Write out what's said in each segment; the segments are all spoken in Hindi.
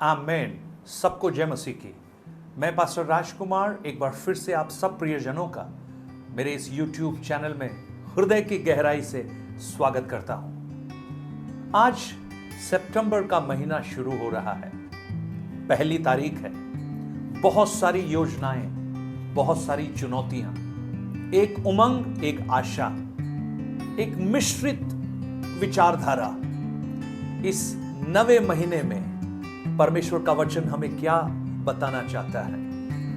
आमेन। सबको जय मसीह की। मैं पास्टर राजकुमार एक बार फिर से आप सब प्रियजनों का मेरे इस YouTube चैनल में हृदय की गहराई से स्वागत करता हूं। आज सितंबर का महीना शुरू हो रहा है, पहली तारीख है। बहुत सारी योजनाएं, बहुत सारी चुनौतियां, एक उमंग, एक आशा, एक मिश्रित विचारधारा। इस नवे महीने में परमेश्वर का वचन हमें क्या बताना चाहता है।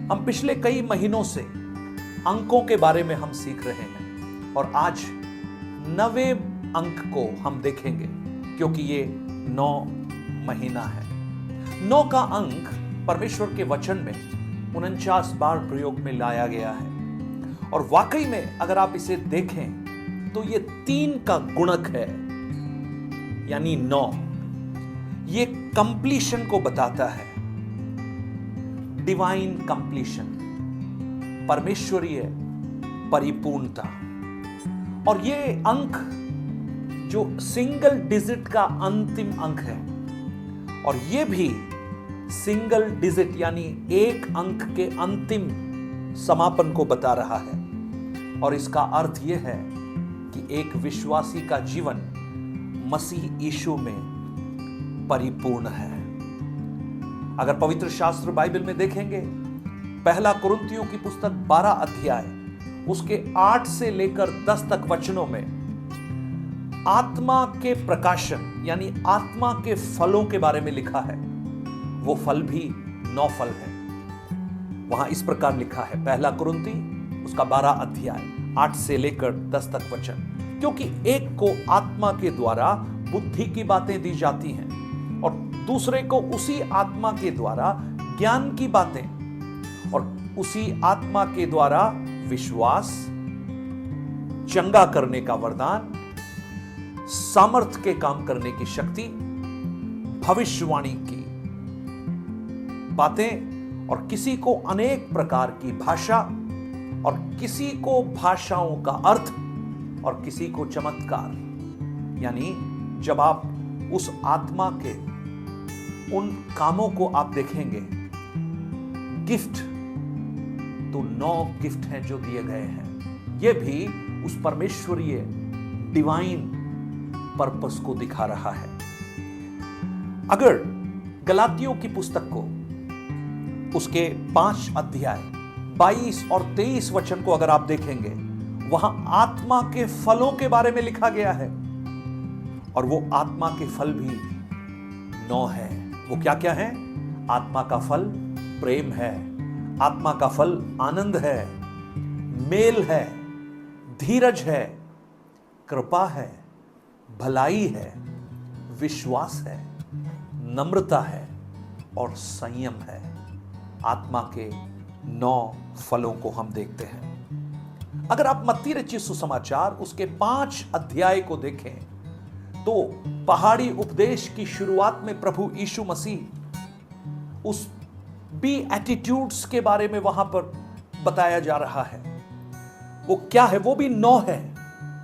हम पिछले कई महीनों से अंकों के बारे में हम सीख रहे हैं और आज नवे अंक को हम देखेंगे, क्योंकि ये 9 महीना है। 9 का अंक परमेश्वर के वचन में 49 बार प्रयोग में लाया गया है और वाकई में अगर आप इसे देखें तो ये 3 का गुणक है, यानी 9। ये कंप्लीशन को बताता है, डिवाइन कंप्लीशन, परमेश्वरीय परिपूर्णता। और ये अंक जो सिंगल डिजिट का अंतिम अंक है, और ये भी सिंगल डिजिट यानी एक अंक के अंतिम समापन को बता रहा है। और इसका अर्थ यह है कि एक विश्वासी का जीवन मसीह यीशु में परिपूर्ण है। अगर पवित्र शास्त्र बाइबल में देखेंगे, पहला कुरिन्थियों की पुस्तक 12 अध्याय उसके 8 से लेकर 10 तक वचनों में आत्मा के प्रकाशन यानी आत्मा के फलों के बारे में लिखा है। वो फल भी 9 फल है। वहां इस प्रकार लिखा है, पहला कुरिन्थी उसका 12 अध्याय 8 से लेकर 10 तक वचन। क्योंकि एक को आत्मा के द्वारा बुद्धि की बातें दी जाती हैं और दूसरे को उसी आत्मा के द्वारा ज्ञान की बातें, और उसी आत्मा के द्वारा विश्वास, चंगा करने का वरदान, सामर्थ के काम करने की शक्ति, भविष्यवाणी की बातें, और किसी को अनेक प्रकार की भाषा, और किसी को भाषाओं का अर्थ, और किसी को चमत्कार। यानी जब आप उस आत्मा के उन कामों को आप देखेंगे, गिफ्ट तो 9 गिफ्ट हैं जो दिए गए हैं। यह भी उस परमेश्वरीय डिवाइन पर्पस को दिखा रहा है। अगर गलातियों की पुस्तक को उसके 5 अध्याय 22 और 23 वचन को अगर आप देखेंगे, वहां आत्मा के फलों के बारे में लिखा गया है और वो आत्मा के फल भी 9 है। वो क्या क्या है? आत्मा का फल प्रेम है, आत्मा का फल आनंद है, मेल है, धीरज है, कृपा है, भलाई है, विश्वास है, नम्रता है और संयम है। आत्मा के 9 फलों को हम देखते हैं। अगर आप मत्ती रचित सुसमाचार उसके 5 अध्याय को देखें तो पहाड़ी उपदेश की शुरुआत में प्रभु यीशु मसीह उस बी एटीट्यूड्स के बारे में वहां पर बताया जा रहा है। वो क्या है? वो भी 9 है।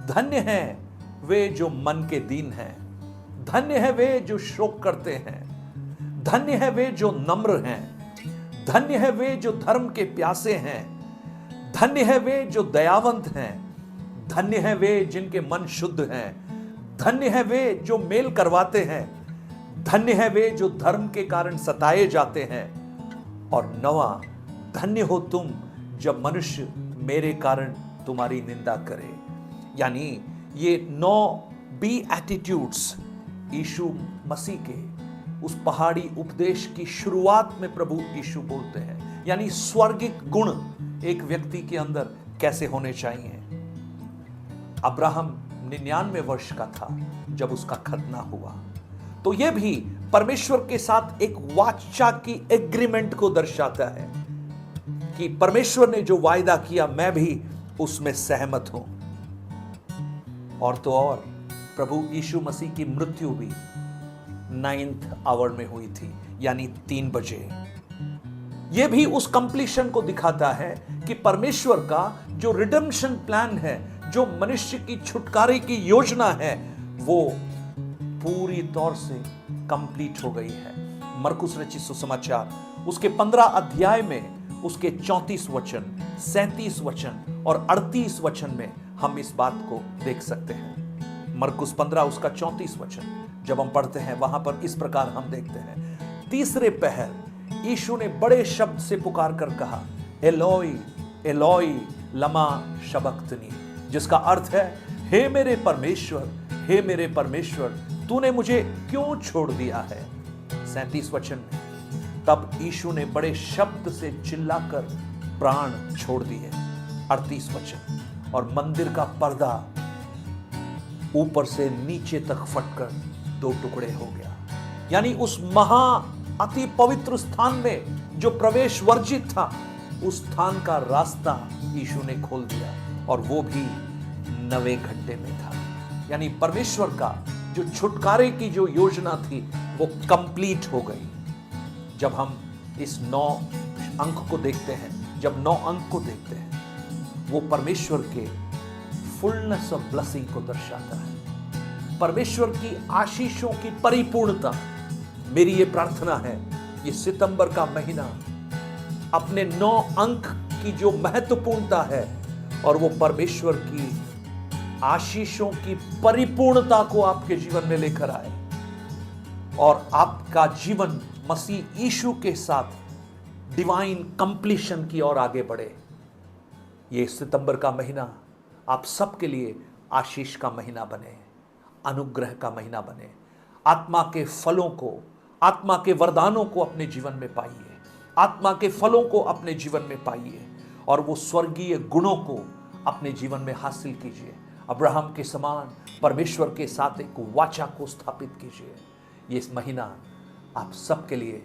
धन्य हैं वे जो मन के दीन हैं, धन्य है वे जो शोक करते हैं, धन्य है वे जो नम्र हैं, धन्य है वे जो धर्म के प्यासे हैं, धन्य है वे जो दयावंत हैं, धन्य है वे जिनके मन शुद्ध हैं, धन्य है वे जो मेल करवाते हैं, धन्य है वे जो धर्म के कारण सताए जाते हैं, और 9वां, धन्य हो तुम जब मनुष्य मेरे कारण तुम्हारी निंदा करे। यानी ये 9 बी एटीट्यूड्स यीशु मसीह के उस पहाड़ी उपदेश की शुरुआत में प्रभु यीशु बोलते हैं। यानी स्वर्गिक गुण एक व्यक्ति के अंदर कैसे होने चाहिए। अब्राहम 99 वर्ष का था जब उसका खतना हुआ, तो यह भी परमेश्वर के साथ एक वाचा की एग्रीमेंट को दर्शाता है कि परमेश्वर ने जो वायदा किया मैं भी उसमें सहमत हूं। और तो और प्रभु यीशु मसीह की मृत्यु भी 9th आवर में हुई थी, यानी 3 बजे। यह भी उस कंप्लीशन को दिखाता है कि परमेश्वर का जो रिडेम्पशन प्लान है, जो मनुष्य की छुटकारे की योजना है, वो पूरी तौर से कंप्लीट हो गई है। मरकुस रचित सुसमाचार उसके 15 अध्याय में उसके 34 वचन, 37 वचन और 38 वचन में हम इस बात को देख सकते हैं। मरकुस 15 उसका 34 वचन जब हम पढ़ते हैं वहां पर इस प्रकार हम देखते हैं, तीसरे पहर यीशु ने बड़े शब्द से पुकार कर कहा, एलोई एलोई लमा शबक्तनी, जिसका अर्थ है, हे मेरे परमेश्वर, हे मेरे परमेश्वर, तूने मुझे क्यों छोड़ दिया है। 37 वचन में तब यीशु ने बड़े शब्द से चिल्लाकर प्राण छोड़ दिए। 38 वचन, और मंदिर का पर्दा ऊपर से नीचे तक फटकर 2 टुकड़े हो गया। यानी उस महा अति पवित्र स्थान में जो प्रवेश वर्जित था, उस स्थान का रास्ता यीशु ने खोल दिया, और वो भी 9वें घंटे में था। यानी परमेश्वर का जो छुटकारे की जो योजना थी वो कंप्लीट हो गई। जब हम इस 9 अंक को देखते हैं, जब 9 अंक को देखते हैं, वो परमेश्वर के फुलनेस ऑफ ब्लेसिंग को दर्शाता है, परमेश्वर की आशीषों की परिपूर्णता। मेरी ये प्रार्थना है, ये सितंबर का महीना अपने 9 अंक की जो महत्वपूर्णता है और वो परमेश्वर की आशीषों की परिपूर्णता को आपके जीवन में लेकर आए, और आपका जीवन मसीह यीशु के साथ डिवाइन कंप्लीशन की ओर आगे बढ़े। ये सितंबर का महीना आप सबके लिए आशीष का महीना बने, अनुग्रह का महीना बने। आत्मा के फलों को, आत्मा के वरदानों को अपने जीवन में पाइए, आत्मा के फलों को अपने जीवन में पाइए, और वो स्वर्गीय गुणों को अपने जीवन में हासिल कीजिए। अब्राहम के समान परमेश्वर के साथ एक वाचा को स्थापित कीजिए। ये इस महीना आप सबके लिए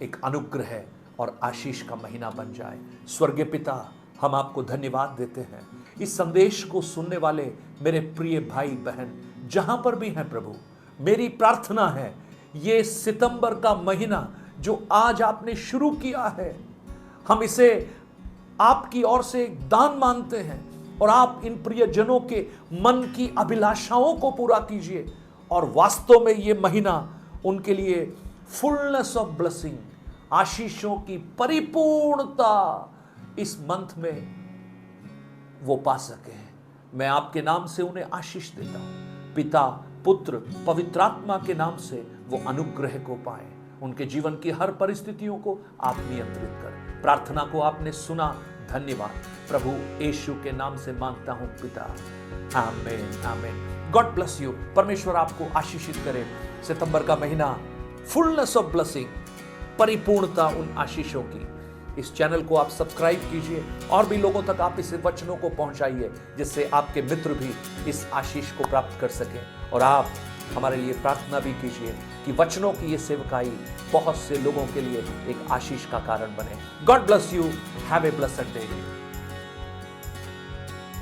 एक अनुग्रह और आशीष का महीना बन जाए। स्वर्गीय पिता, हम आपको धन्यवाद देते हैं इस संदेश को सुनने वाले मेरे प्रिय भाई बहन जहां पर भी हैं प्रभु। मेरी प्रार्थना है, ये सितंबर का महीना जो आज आपने शुरू किया है, हम इसे आपकी ओर से एक दान मानते हैं, और आप इन प्रियजनों के मन की अभिलाषाओं को पूरा कीजिए, और वास्तव में ये महीना उनके लिए फुलनेस ऑफ ब्लेसिंग, आशीषों की परिपूर्णता इस मंथ में वो पा सके। मैं आपके नाम से उन्हें आशीष देता हूं। पिता, पुत्र, पवित्रात्मा के नाम से वो अनुग्रह को पाए। उनके जीवन की हर परिस्थितियों को आप नियंत्रित करें। प्रार्थना को आपने सुना, धन्यवाद। प्रभु यीशु के नाम से मांगता हूं पिता, आमीन आमीन। God bless you. परमेश्वर आपको आशीषित करे। सितंबर का महीना फुलनेस ऑफ ब्लेसिंग, परिपूर्णता उन आशीषों की। इस चैनल को आप सब्सक्राइब कीजिए और भी लोगों तक आप इस वचनों को पहुंचाइए, जिससे आपके मित्र भी इस आशीष को प्राप्त कर सकें। और आप हमारे लिए प्रार्थना भी कीजिए कि वचनों की ये सेवकाई बहुत से लोगों के लिए एक आशीष का कारण बने। God bless you. Have a blessed day.